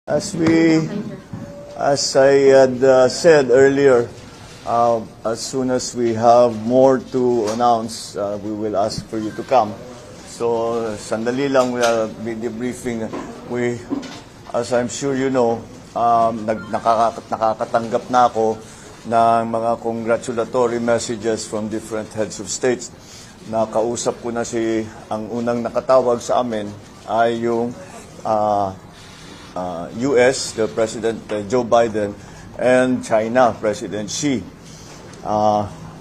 As I had said earlier, as soon as we have more to announce, we will ask for you to come. So, sandali lang, we are debriefing. As I'm sure you know, nakakatanggap na ako ng mga congratulatory messages from different heads of states. Nakausap ko na ang unang nakatawag sa amin ay yung US, the President Joe Biden, and China, President Xi.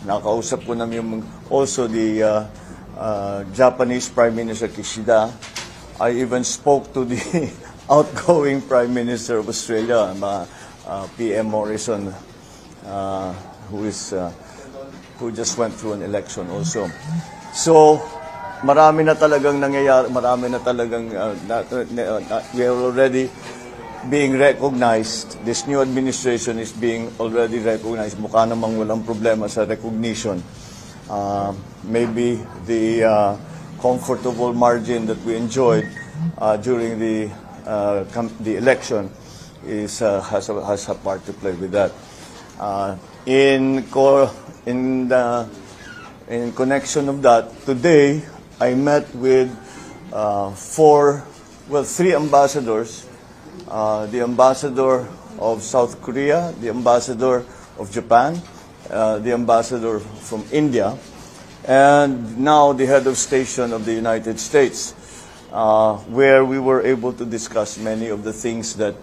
Nakausap ko namin also the Japanese Prime Minister Kishida. I even spoke to the outgoing Prime Minister of Australia, PM Morrison, who just went through an election also. So, marami na talagang nangyayari, marami na talagang we are already being recognized. This new administration is being already recognized. Mukha namang walang problema sa recognition. Maybe the comfortable margin that we enjoyed during the election has a part to play with that. In connection of that, today I met with three ambassadors, the ambassador of South Korea, the ambassador of Japan, the ambassador from India, and now the head of station of the United States, where we were able to discuss many of the things that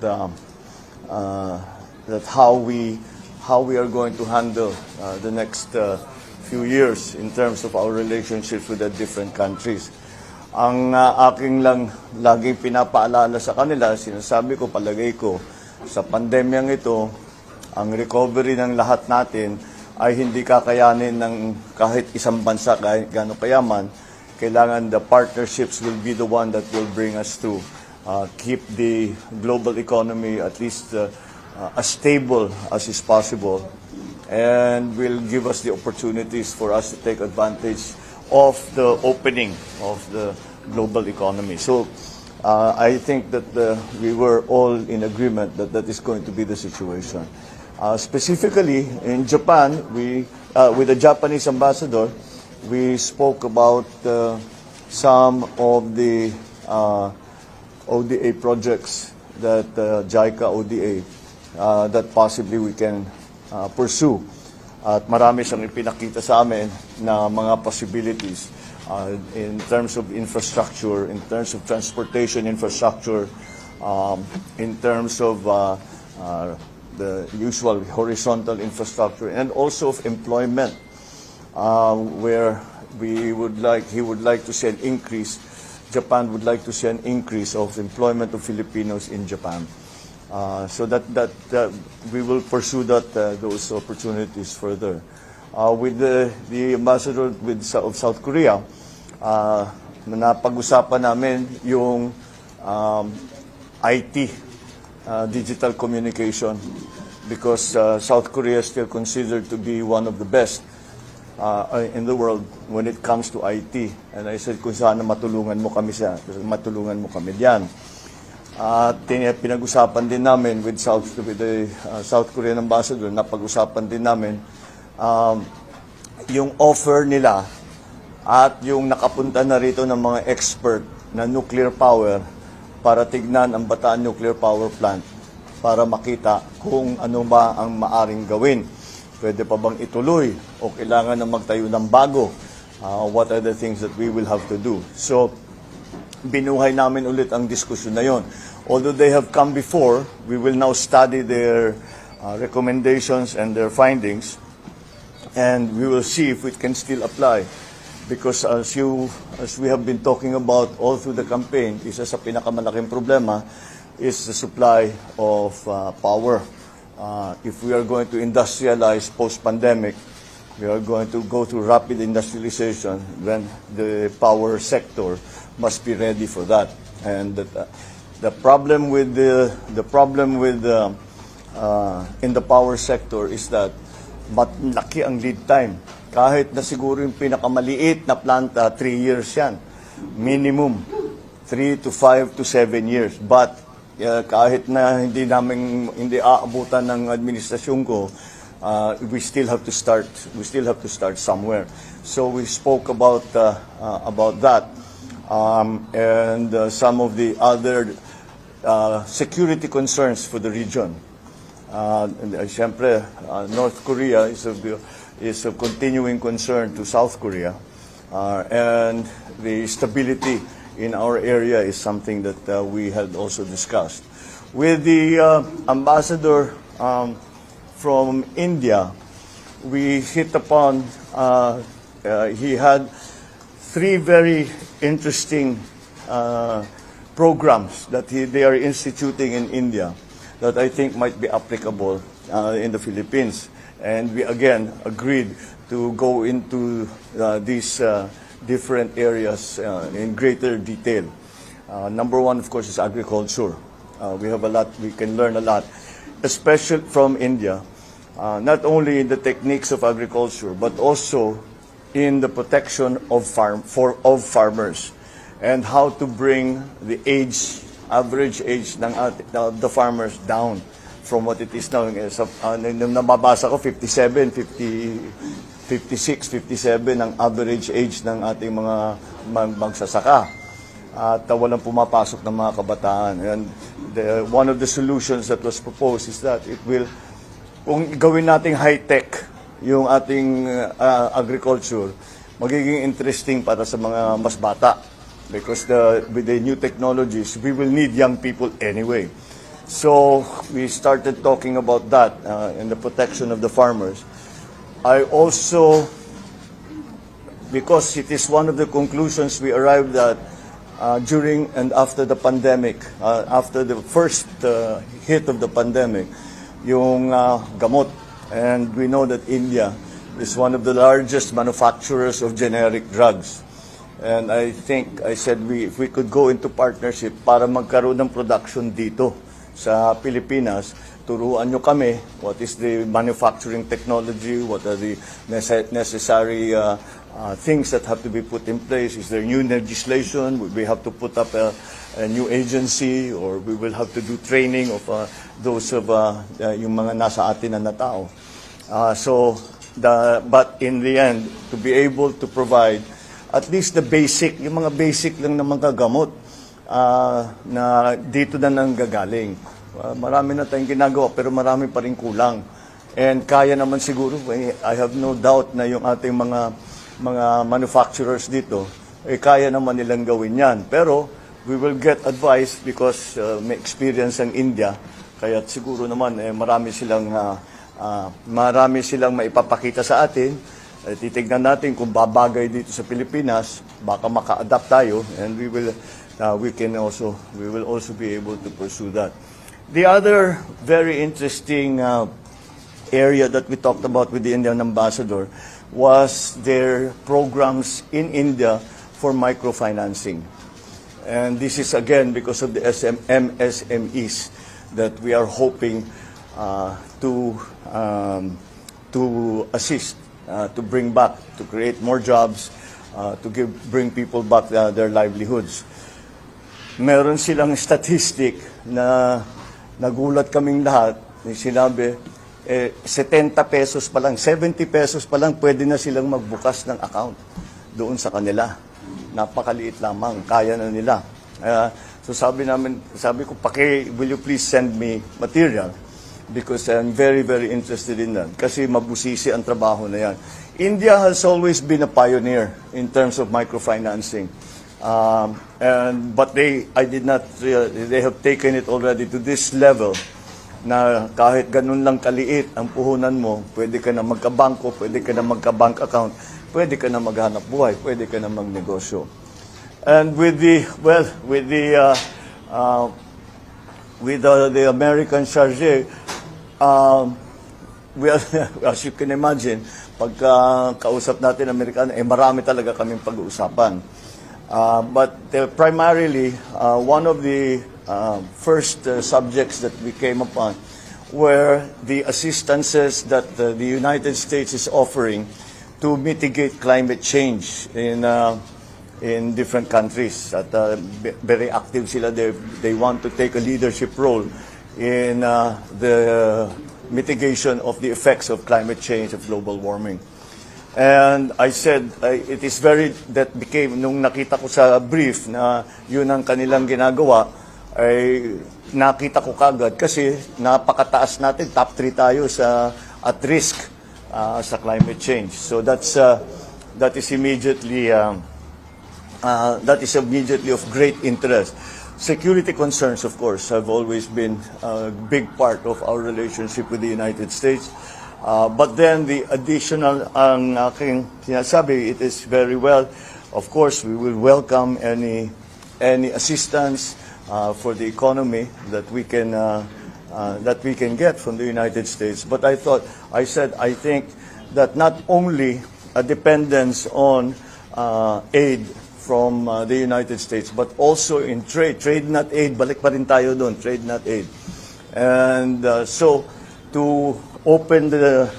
how we are going to handle the next few years in terms of our relationships with the different countries. Ang aking lang laging pinapaalala sa kanila, sinasabi ko, palagay ko, sa pandemyang ito, ang recovery ng lahat natin ay hindi kakayanin ng kahit isang bansa, kahit gaano kayaman. Kailangan the partnerships will be the one that will bring us to keep the global economy at least as stable as is possible, and will give us the opportunities for us to take advantage of the opening of the global economy. So I think that we were all in agreement that that is going to be the situation. Specifically in Japan, with the Japanese ambassador, we spoke about some of the ODA projects that JICA ODA that possibly we can pursue. At marami siyang ipinakita sa amin na mga possibilities in terms of infrastructure, in terms of transportation infrastructure, in terms of the usual horizontal infrastructure, and also of employment, where he would like to see an increase. Japan would like to see an increase of employment of Filipinos in Japan. So that we will pursue those opportunities further. With the ambassador of South Korea, napag-usapan namin yung IT, digital communication, because South Korea is still considered to be one of the best in the world when it comes to IT. And I said, kung sana matulungan mo kami diyan. Pinag-usapan din namin with the South Korean ambassador, napag-usapan din namin yung offer nila at yung nakapunta na rito ng mga expert na nuclear power para tignan ang Bataan Nuclear Power Plant para makita kung ano ba ang maaring gawin. Pwede pa bang ituloy o kailangan na magtayo ng bago? What are the things that we will have to do? So, binuhay namin ulit ang diskusyon na yon. Although they have come before, we will now study their recommendations and their findings, and we will see if it can still apply. Because as we have been talking about all through the campaign, isa sa pinakamalaking problema is the supply of power. If we are going to industrialize post-pandemic, we are going to go through rapid industrialization, then the power sector must be ready for that. And the problem with in the power sector is that laki ang lead time. Kahit na siguro yung pinakamaliit na planta, 3 years yan. Minimum. 3 to 5 to 7 years. But kahit na hindi aabutan ng administrasyon ko, we still have to start somewhere. So we spoke about that, and some of the other security concerns for the region. Siyempre, North Korea is of continuing concern to South Korea, and the stability in our area is something that we had also discussed. With the ambassador from India, we hit upon, he had three very interesting programs that they are instituting in India that I think might be applicable in the Philippines. And we again agreed to go into these different areas in greater detail. Number one, of course, is agriculture. We have a lot, we can learn a lot, especially from India, not only in the techniques of agriculture, but also in the protection of farmers, and how to bring the average age of the farmers down from what it is now. Nung nababasa ko, 56, 57 ang average age ng ating mga magsasaka. At walang pumapasok ng mga kabataan. And one of the solutions that was proposed is that it will, kung gawin nating high-tech yung ating agriculture, magiging interesting para sa mga mas bata. Because with the new technologies, we will need young people anyway. So we started talking about that and the protection of the farmers. I also, because it is one of the conclusions we arrived at during and after the pandemic, after the first hit of the pandemic, yung gamot. And we know that India is one of the largest manufacturers of generic drugs. And I think, I said, if we could go into partnership para magkaroon ng production dito sa Pilipinas, turuan nyo kami what is the manufacturing technology, what are the necessary things that have to be put in place. Is there new legislation? We have to put up a new agency, or we will have to do training of those of yung mga nasa atin na tao. But in the end, to be able to provide at least the basic, yung mga basic lang na mga gamot na dito na nanggagaling. Marami na tayong ginagawa, pero marami pa rin kulang. And kaya naman siguro, I have no doubt na yung ating mga manufacturers dito, kaya naman nilang gawin yan. Pero we will get advice because may experience ang India, kaya siguro naman marami silang maipapakita sa atin. Titignan natin kung babagay dito sa Pilipinas, baka maka-adapt tayo, and we will also be able to pursue that. The other very interesting area that we talked about with the Indian ambassador was their programs in India for microfinancing. And this is again because of the MSMEs that we are hoping to assist, to bring back, to create more jobs, to bring people back their livelihoods. Meron silang statistic na nagulat kaming lahat, sinabi, 70 pesos pa lang, 70 pesos pa lang, pwede na silang magbukas ng account doon sa kanila. Napakaliit lamang, kaya na nila. So sabi ko, will you please send me material? Because I'm very, very interested in that. Kasi mabusisi ang trabaho na yan. India has always been a pioneer in terms of microfinancing. But they have taken it already to this level na kahit ganun lang kaliit ang puhunan mo, pwede ka na magkabangko, pwede ka na magka-bank account, pwede ka na maghanap buhay, pwede ka na magnegosyo. And with the American charge, as you can imagine, pagka kausap natin Amerikano, marami talaga kaming pag-uusapan. But primarily, one of the first subjects that we came upon were the assistances that the United States is offering to mitigate climate change in in different countries. At very active sila. They want to take a leadership role in the mitigation of the effects of climate change, of global warming. And I said, it is that became, nung nakita ko sa brief na yun ang kanilang ginagawa, ay nakita ko kagad kasi napakataas natin, top 3 tayo at risk sa climate change. So that is immediately of great interest. Security concerns, of course, have always been a big part of our relationship with the United States. But then the additional, ang aking sinasabi, it is very well. Of course, we will welcome any assistance for the economy that we can get from the United States. But I think that not only a dependence on aid from the United States, but also in trade not aid, balik pa rin tayo doon, trade not aid. And so to open the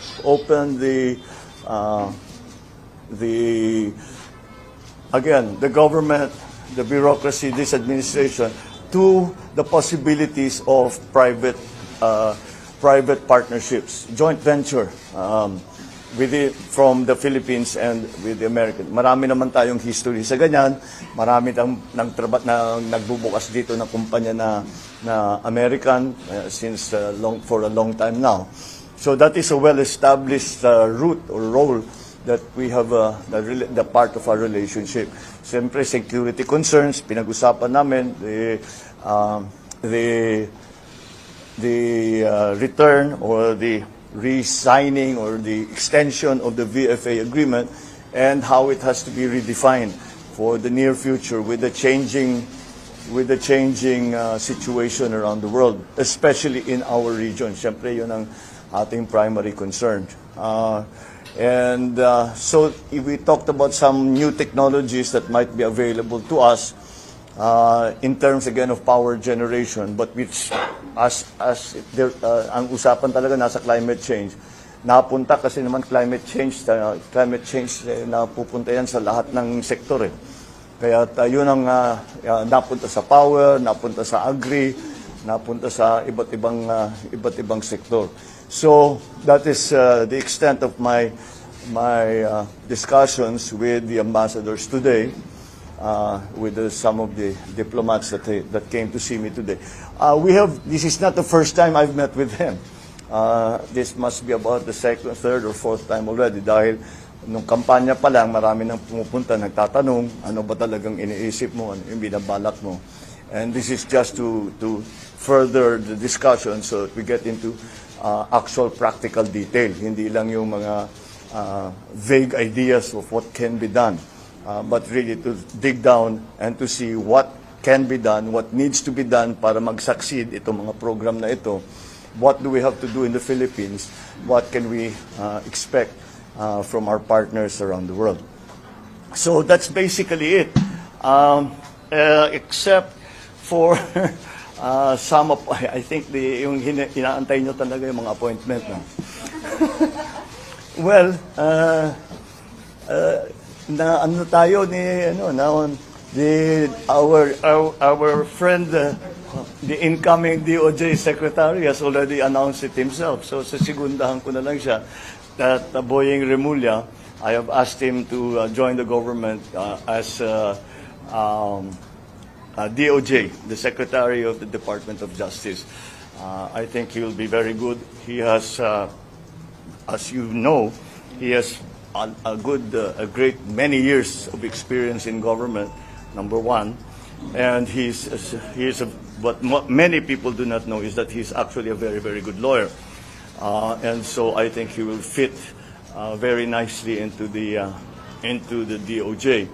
government, the bureaucracy, this administration, to the possibilities of private partnerships, joint venture from the Philippines and with the American. Marami naman tayong history sa ganyan. Marami nagbubukas dito ng kumpanya na American for a long time now. So that is a well-established route or role that we have the part of our relationship. Siyempre, security concerns, pinag-usapan namin, the return or the re-signing or the extension of the VFA agreement and how it has to be redefined for the near future with the changing situation around the world, especially in our region. Siyempre, yun ang ating primary concern. So we talked about some new technologies that might be available to us in terms again of power generation, but which ang usapan talaga nasa climate change. Napunta kasi naman climate change napupunta yan sa lahat ng sektor eh. Kaya yun ang napunta sa power, napunta sa agri, napunta sa iba't ibang sektor. So that is the extent of my discussions with the ambassadors today, with some of the diplomats that came to see me today. This is not the first time I've met with them. This must be about the second, third, or fourth time already dahil nung kampanya pa lang, marami nang pumupunta, nagtatanong, ano ba talagang iniisip mo, ano yung binabalak mo. And this is just to further the discussion so that we get into actual practical detail, hindi lang yung mga vague ideas of what can be done, but really to dig down and to see what can be done, what needs to be done para mag-succeed itong mga program na ito. What do we have to do in the Philippines? What can we expect from our partners around the world? So that's basically it. Except for some of, I think yung inaantay nyo talaga yung mga appointment. No? Well, na ano tayo ni our friend, the incoming DOJ secretary has already announced it himself. So sa segundahan ko na lang siya that Boying Remulla, I have asked him to join the government as DOJ, the Secretary of the Department of Justice. I think he will be very good. He has, as you know, he has a great many years of experience in government, number one. And what many people do not know is that he's actually a very, very good lawyer. And so I think he will fit very nicely into the DOJ.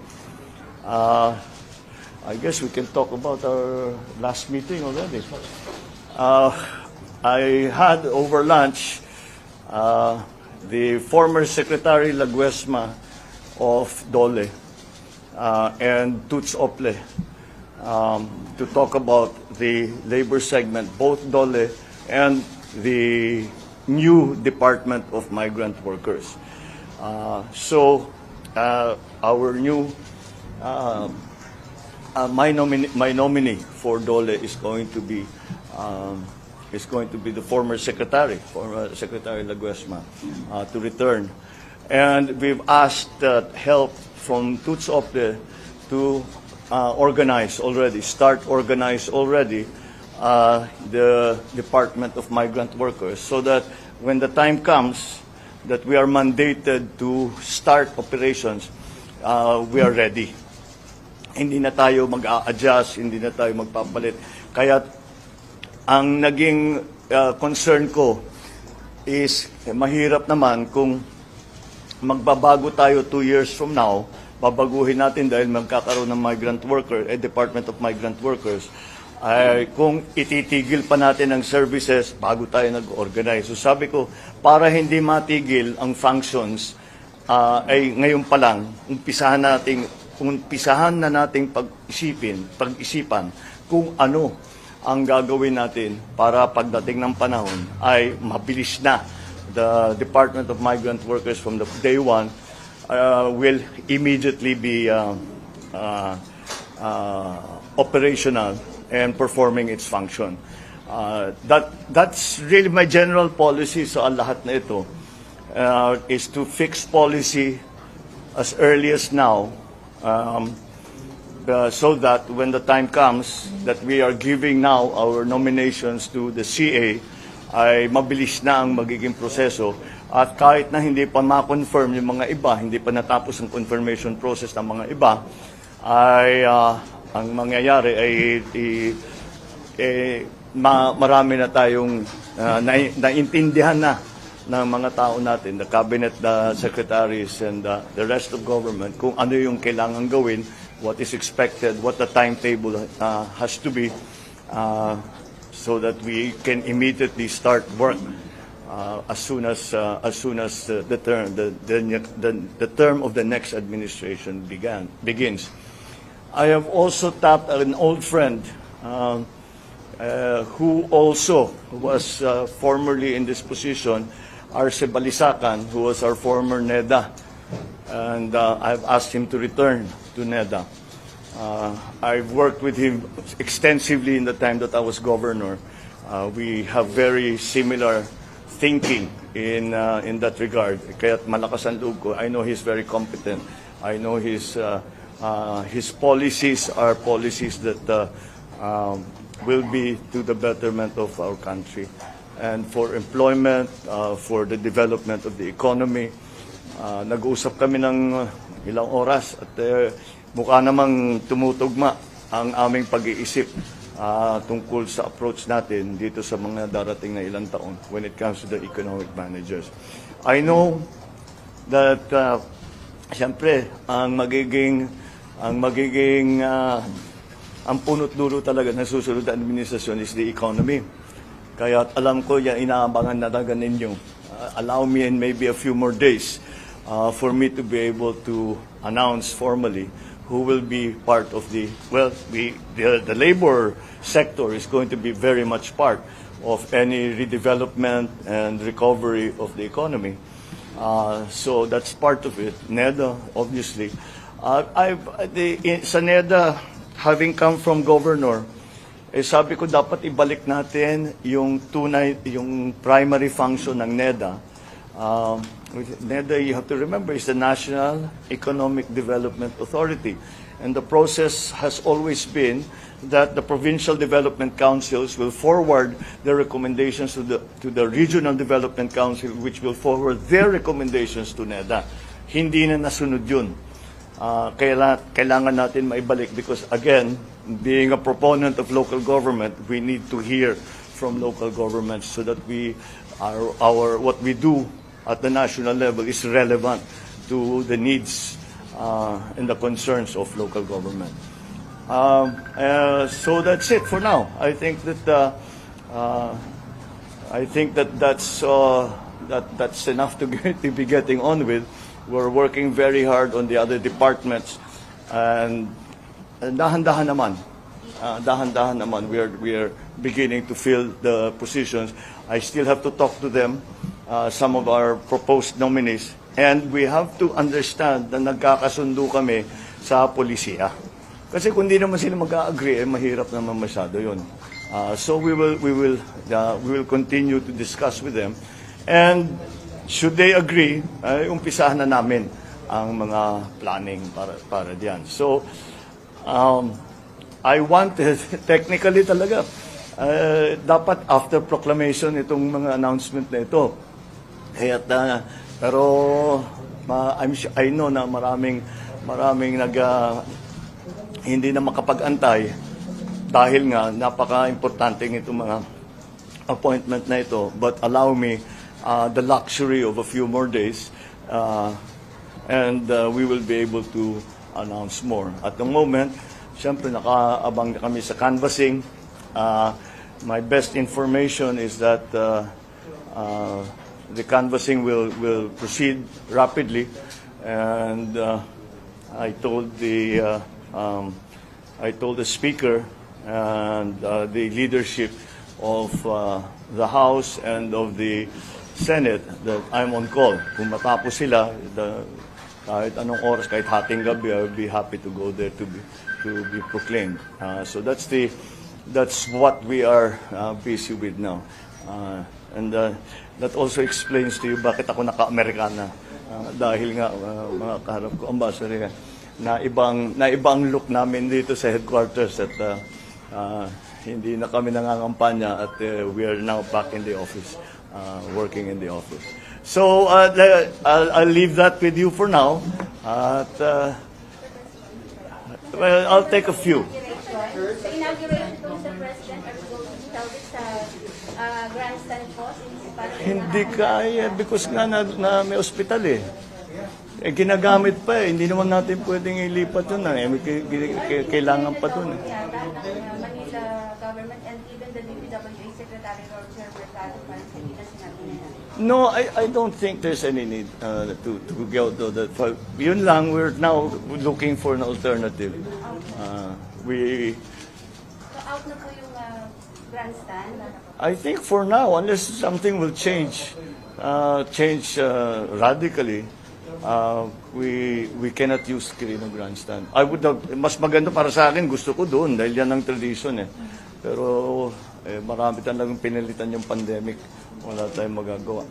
I guess we can talk about our last meeting already. I had over lunch the former Secretary Laguesma of DOLE and Toots Ople to talk about the labor segment, both DOLE and the new Department of Migrant Workers. So our new my nominee for DOLE is going to be the former Secretary Laguesma, to return. And we've asked help from Tuts Opde to organize already the Department of Migrant Workers, so that when the time comes that we are mandated to start operations, we are ready. Hindi na tayo mag-a-adjust, hindi na tayo magpapalit. Kaya ang naging concern ko is mahirap naman kung magbabago tayo 2 years from now, babaguhin natin dahil magkakaroon ng Department of Migrant Workers, ay kung ititigil pa natin ang services bago tayo nag-organize. So sabi ko, para hindi matigil ang functions, ay ngayon pa lang, umpisahan na nating pag-isipan kung ano ang gagawin natin para pagdating ng panahon ay mabilis na. The Department of Migrant Workers from the day one will immediately be operational and performing its function. That's really my general policy sa lahat na ito, is to fix policy as early as now, so that when the time comes that we are giving now our nominations to the CA, ay mabilis na ang magiging proseso. At kahit na hindi pa ma-confirm yung mga iba, hindi pa natapos ang confirmation process ng mga iba, ay ang mangyayari ay marami na tayong naintindihan na ng mga tao natin, the cabinet, the secretaries, and the rest of government, kung ano yung kailangan gawin, what is expected, what the timetable has to be, so that we can immediately start work as soon as the term of the next administration begins. I have also tapped an old friend who also was formerly in this position, Arce Balisacan, who was our former NEDA, and I've asked him to return to NEDA. I've worked with him extensively in the time that I was governor. We have very similar thinking in that regard. Kaya't malakas ang loob ko. I know he's very competent. I know his policies are policies that will be to the betterment of our country, and for employment, for the development of the economy. Nag-uusap kami ng ilang oras at mukha namang tumutugma ang aming pag-iisip tungkol sa approach natin dito sa mga darating na ilang taon when it comes to the economic managers. I know that siyempre ang punot dulo talaga ng susunod na administrasyon is the economy. Kaya alam ko yan, inaabangan na talaga ninyo. Allow me in maybe a few more days for me to be able to announce formally who will be part of the labor sector is going to be very much part of any redevelopment and recovery of the economy. So that's part of it. NEDA, obviously. Sa NEDA, having come from governor, sabi ko dapat ibalik natin yung primary function ng NEDA. NEDA, you have to remember, is the National Economic Development Authority. And the process has always been that the provincial development councils will forward their recommendations to the regional development council, which will forward their recommendations to NEDA. Hindi na nasunod yun. Kailangan natin maibalik because, again, being a proponent of local government, we need to hear from local governments so that what we do at the national level is relevant to the needs and the concerns of local government. So that's it for now. I think that's enough to be getting on with. We're working very hard on the other departments, and dahan-dahan naman. We are beginning to fill the positions. I still have to talk to them, some of our proposed nominees, and we have to understand na nagkakasundo kami sa polisiya. Kasi kung di naman sila mag-agree, mahirap naman masyado yun. So we will continue to discuss with them. And should they agree, umpisahan na namin ang mga planning para diyan. So I wanted, technically talaga, dapat after proclamation itong mga announcement na ito. Pero I know na maraming hindi na makapag-antay dahil nga napaka-importante itong mga appointment na ito. But allow me the luxury of a few more days and we will be able to announce more. At the moment, siyempre nakaabang na kami sa canvassing. My best information is that the canvassing will proceed rapidly, and I told the speaker and the leadership of the House and of the Senate that I'm on call. Kung matapos sila, kahit anong oras, kahit hating gabi, I will be happy to go there to be proclaimed. So that's what we are busy with now. And that also explains to you bakit ako naka-Amerikana. Dahil nga, mga kaharap ko, ambassador, na ibang look namin dito sa headquarters at hindi na kami nangangampanya at we are now back in the office, working in the office. So I'll leave that with you for now. Well, I'll take a few. Sa inauguration po sa President, are we going to be held sa grandstand po? Hindi kaya because nga na may ospital eh. Ginagamit pa eh. Hindi naman natin pwedeng ilipat yun. Kailangan pa dun eh. Manila government and even the DPWA Secretary Roger Mercado parang hindi na sinabi na yan. No, I don't think there's any need to go to that. Yun lang, we're now looking for an alternative. So out na po yung grandstand? I think for now, unless something will change radically, we cannot use Quirino Grandstand. Mas maganda para sa akin, gusto ko doon dahil yan ang tradition eh. Pero marami talagang pinilitan yung pandemic. Wala tayong magagawa.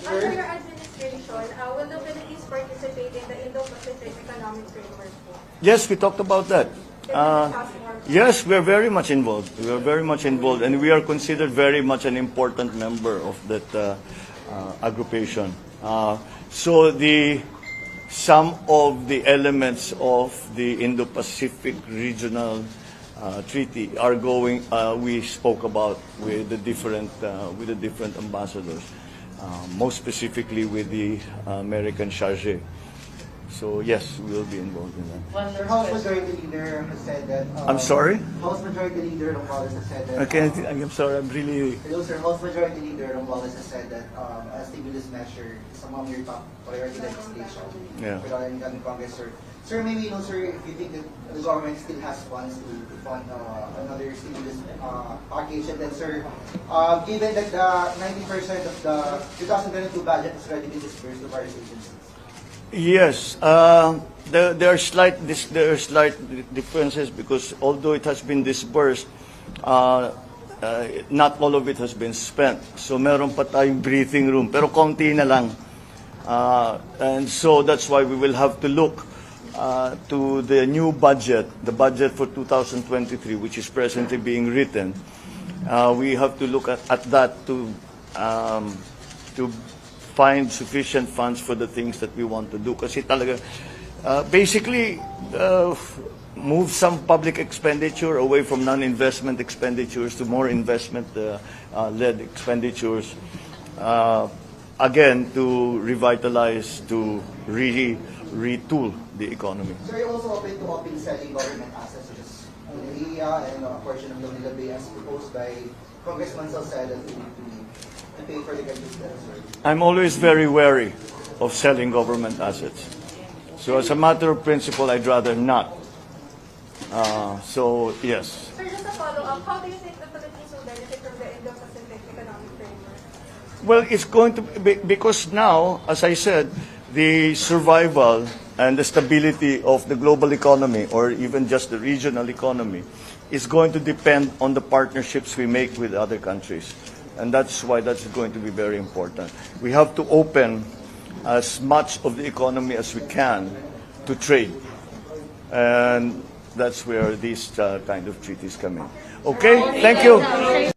Under your administration, will the Philippines participate in the Indo-Pacific Economic Framework? Yes, we talked about that. Yes, we are very much involved. We are very much involved, and we are considered very much an important member of that aggregation. So some of the elements of the Indo-Pacific Regional Treaty are going. We spoke about with the different ambassadors, most specifically with the American charge. So yes, we will be involved in that. Sir, House Majority Leader has said that. I'm sorry. House Majority Leader Romualdez has said that. Okay, I'm sorry. I'm really. Hello, sir. House Majority Leader Romualdez has said that a stimulus measure is among your top priority legislation Yeah. for the incoming Congress, sir. Sir, maybe you know, sir, if you think that the government still has funds to fund another stimulus package, and then, sir, given that 90% of the 2022 budget has already been disbursed to various agencies. Yes, there are slight differences because although it has been disbursed, not all of it has been spent. So meron pa tayong breathing room, pero konti na lang. And so that's why we will have to look to the new budget, the budget for 2023, which is presently being written. We have to look at that to find sufficient funds for the things that we want to do. Kasi talaga, basically, move some public expenditure away from non-investment expenditures to more investment-led expenditures. Again, to revitalize, to retool the economy. Sir, you also open to open selling government assets such as Unia and a portion of Manila Bay as proposed by Congressman Salcedo to pay for the country's debt, sir. I'm always very wary of selling government assets. So as a matter of principle, I'd rather not. So, yes. Sir, just a follow-up, how do you think the Philippines will benefit from the Indo-Pacific Economic Framework? Well, it's going to be, because now, as I said, the survival and the stability of the global economy, or even just the regional economy, is going to depend on the partnerships we make with other countries. And that's why that's going to be very important. We have to open as much of the economy as we can to trade. And that's where these kind of treaties come in. Okay, thank you.